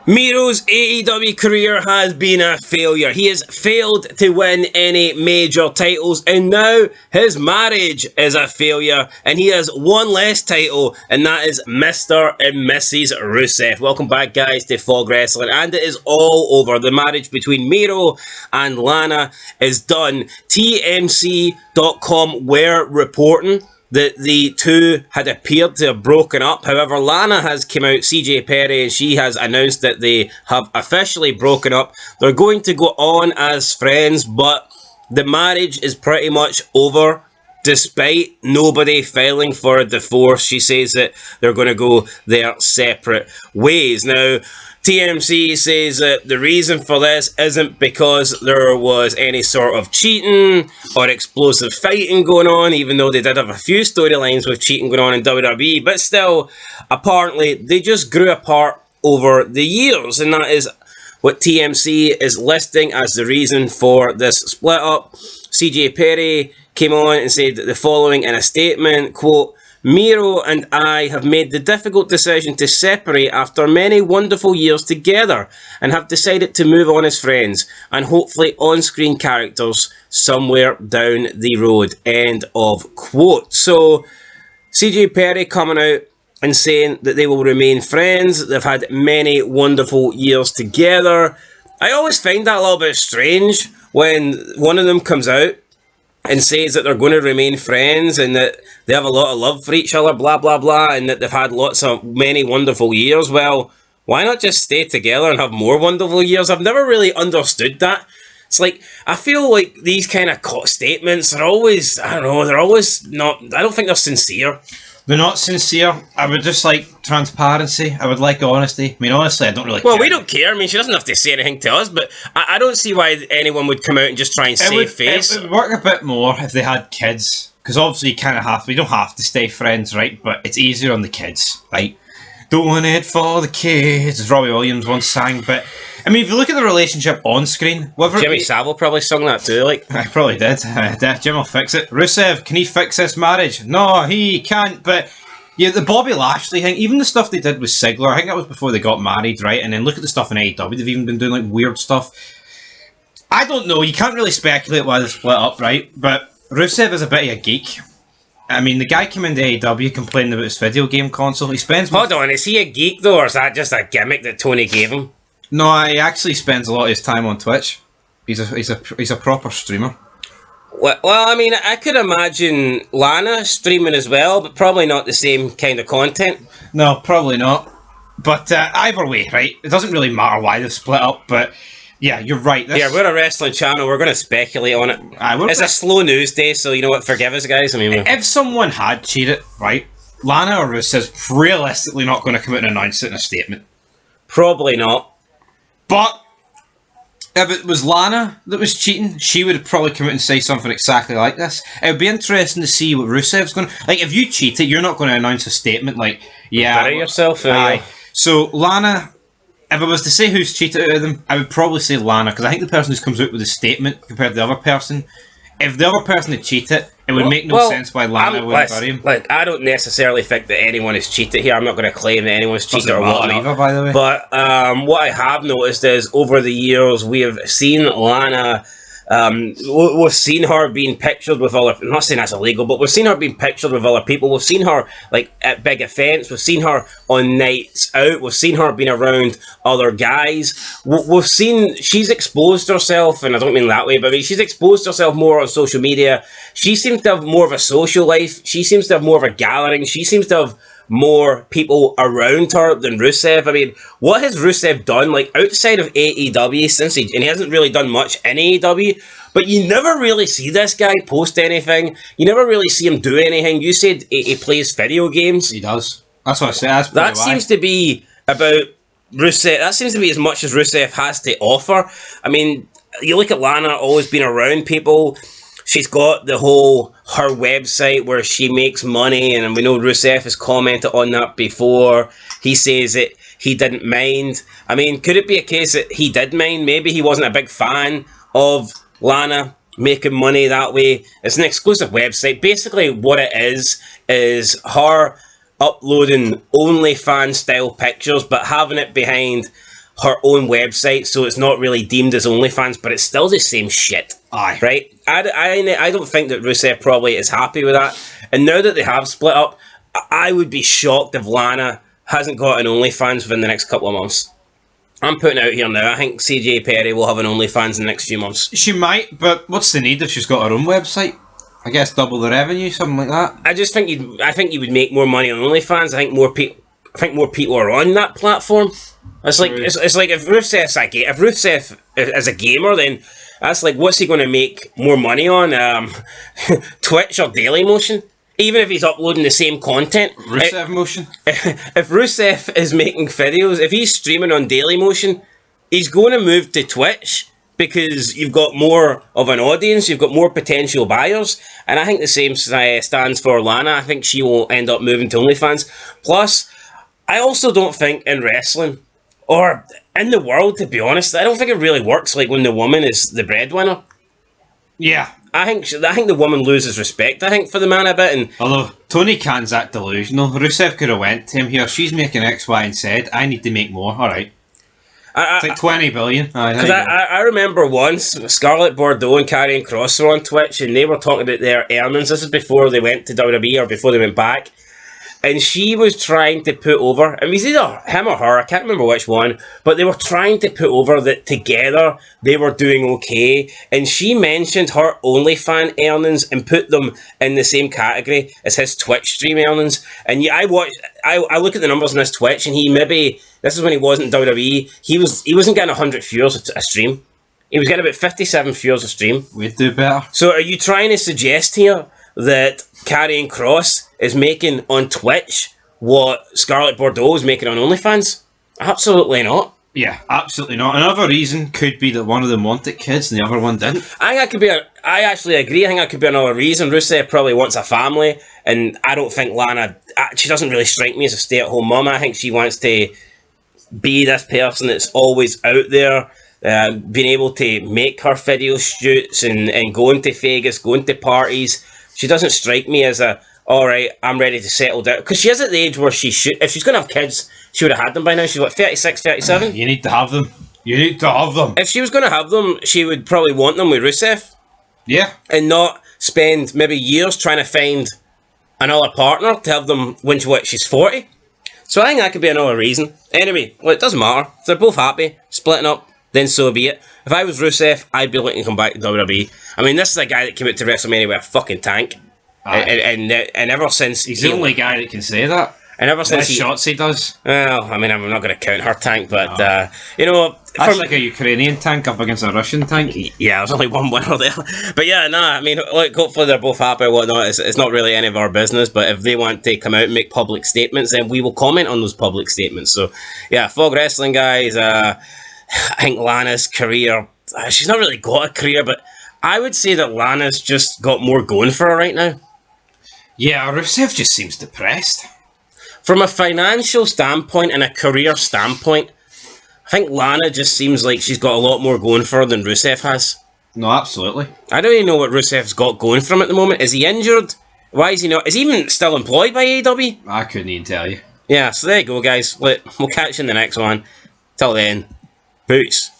Miro's AEW career has been a failure. He has failed to win any major titles, and now his marriage is a failure, and he has one less title, and that is Mr. and Mrs. Rusev. Welcome back, guys, to Fog Wrestling, and it is all over. The marriage between Miro and Lana is done. TMC.com were reporting that the two had appeared to have broken up. However, Lana has come out, CJ Perry, and she has announced that they have officially broken up. They're going to go on as friends, but the marriage is pretty much over, despite nobody filing for a divorce. She says that they're going to go their separate ways. Now, TMC says that the reason for this isn't because there was any sort of cheating or explosive fighting going on, even though they did have a few storylines with cheating going on in WWE, but still, apparently, they just grew apart over the years, and that is what TMC is listing as the reason for this split up. CJ Perry came on and said the following in a statement, quote, "Miro and I have made the difficult decision to separate after many wonderful years together and have decided to move on as friends and hopefully on-screen characters somewhere down the road." End of quote. So, CJ Perry coming out and saying that they will remain friends. They've had many wonderful years together. I always find that a little bit strange when one of them comes out and says that they're going to remain friends and that they have a lot of love for each other, blah, blah, blah, and that they've had many wonderful years. Well, why not just stay together and have more wonderful years? I've never really understood that. It's like, I feel like these kind of statements are always, I don't know, they're always not, I don't think they're sincere. They're not sincere. I would just like transparency. I would like honesty. I mean, honestly, I don't really care. Well, we don't care. I mean, she doesn't have to say anything to us, but I don't see why anyone would come out and just try and save face. It would work a bit more if they had kids. Because obviously you kind of have to. You don't have to stay friends, right? But it's easier on the kids, right? Doing it for the kids, as Robbie Williams once sang. But, I mean, if you look at the relationship on screen... Jimmy Savile probably sung that too, like... I probably did. Jim will fix it. Rusev, can he fix this marriage? No, he can't, but... Yeah, the Bobby Lashley thing, even the stuff they did with Ziggler, I think that was before they got married, right? And then look at the stuff in AEW, they've even been doing, like, weird stuff. I don't know, you can't really speculate why they split up, right? But Rusev is a bit of a geek. I mean, the guy came into AEW complaining about his video game console. He spends... Hold on, is he a geek, though, or is that just a gimmick that Tony gave him? No, he actually spends a lot of his time on Twitch. He's a proper streamer. Well, I mean, I could imagine Lana streaming as well, but probably not the same kind of content. No, probably not. But either way, right? It doesn't really matter why they've split up, but yeah, you're right. Yeah, we're a wrestling channel. We're going to speculate on it. It's a slow news day, so you know what? Forgive us, guys. I mean, if someone had cheated, right? Lana or Rusev's realistically not going to come out and announce it in a statement. Probably not. But if it was Lana that was cheating, she would have probably come out and say something exactly like this. It would be interesting to see what Rusev's going to... Like, if you cheated, you're not going to announce a statement like, yeah... Bury yourself. Aye. So, Lana... If I was to say who's cheated out of them, I would probably say Lana, because I think the person who comes out with a statement compared to the other person... If the other person had cheated, it would make no sense why Lana wouldn't bury him. Like, I don't necessarily think that anyone has cheated here. I'm not going to claim that anyone's cheated or whatnot. Either, by the way. But what I have noticed is over the years we have seen Lana. We've seen her being pictured with other... I'm not saying that's illegal, but we've seen her being pictured with other people. We've seen her like at big events. We've seen her on nights out. We've seen her being around other guys. We've seen she's exposed herself, and I don't mean that way, but I mean, she's exposed herself more on social media. She seems to have more of a social life. She seems to have more of a gathering. She seems to have more people around her than Rusev. I mean, what has Rusev done, like, outside of AEW since and he hasn't really done much in AEW, but you never really see this guy post anything. You never really see him do anything. You said he plays video games. He does. That's what I said. That seems to be about Rusev. That seems to be as much as Rusev has to offer. I mean, you look at Lana, always been around people. She's got the whole, her website where she makes money, and we know Rusev has commented on that before. He says that he didn't mind. I mean, could it be a case that he did mind? Maybe he wasn't a big fan of Lana making money that way. It's an exclusive website. Basically, what it is her uploading OnlyFans style pictures, but having it behind her own website, so it's not really deemed as OnlyFans, but it's still the same shit. Aye. Right? I don't think that Rusev probably is happy with that. And now that they have split up, I would be shocked if Lana hasn't got an OnlyFans within the next couple of months. I'm putting it out here now. I think CJ Perry will have an OnlyFans in the next few months. She might, but what's the need if she's got her own website? I guess double the revenue, something like that. I think you would make more money on OnlyFans. I think more people are on that platform. It's like it's like if Rusev is a gamer, then that's like, what's he going to make more money on? Twitch or Dailymotion? Even if he's uploading the same content. Rusev Motion? If Rusev is making videos, if he's streaming on Dailymotion, he's going to move to Twitch because you've got more of an audience, you've got more potential buyers, and I think the same stands for Lana. I think she will end up moving to OnlyFans. Plus, I also don't think in wrestling, or in the world, to be honest, I don't think it really works like when the woman is the breadwinner. Yeah. I think the woman loses respect, I think, for the man a bit. And although Tony Khan's that delusional, Rusev could have went to him here. She's making X, Y, and Z. I need to make more. All right. It's like 20 billion. Because I remember once Scarlett Bordeaux and Karrion Kross were on Twitch, and they were talking about their earnings. This is before they went to WWE or before they went back. And she was trying to put over, it was either him or her, I can't remember which one, but they were trying to put over that together they were doing okay. And she mentioned her OnlyFans earnings and put them in the same category as his Twitch stream earnings. And yeah, I look at the numbers on his Twitch, and this is when he wasn't in WWE, he wasn't getting 100 viewers a stream. He was getting about 57 viewers a stream. We'd do better. So are you trying to suggest here that Karrion Kross is making on Twitch what Scarlett Bordeaux is making on OnlyFans? Absolutely not. Yeah, absolutely not. Another reason could be that one of them wanted kids and the other one didn't. I actually agree. I think that could be another reason. Rusev probably wants a family, and I don't think Lana, she doesn't really strike me as a stay-at-home mum. I think she wants to be this person that's always out there, being able to make her video shoots and going to Vegas, going to parties. She doesn't strike me as alright, I'm ready to settle down. Because she is at the age where she should, if she's going to have kids, she would have had them by now. She's what, 36, 37? You need to have them. You need to have them. If she was going to have them, she would probably want them with Rusev. Yeah. And not spend maybe years trying to find another partner to have them when she's 40. So I think that could be another reason. Anyway, well, it doesn't matter. If they're both happy, splitting up, then so be it. If I was Rusev, I'd be looking to come back to WWE. I mean, this is a guy that came out to WrestleMania with a fucking tank. And ever since... He's the only guy that can say that. And ever since shots he does. Well, I mean, I'm not going to count her tank, but, you know... That's like a Ukrainian tank up against a Russian tank. Yeah, there's only one winner there. But yeah, I mean, look, hopefully they're both happy and whatnot. It's not really any of our business, but if they want to come out and make public statements, then we will comment on those public statements. So, yeah, Fog Wrestling, guys. I think Lana's career... she's not really got a career, but I would say that Lana's just got more going for her right now. Yeah, Rusev just seems depressed. From a financial standpoint and a career standpoint, I think Lana just seems like she's got a lot more going for her than Rusev has. No, absolutely. I don't even know what Rusev's got going for him at the moment. Is he injured? Why is he not? Is he even still employed by AEW? I couldn't even tell you. Yeah, so there you go, guys. We'll catch you in the next one. Till then, peace.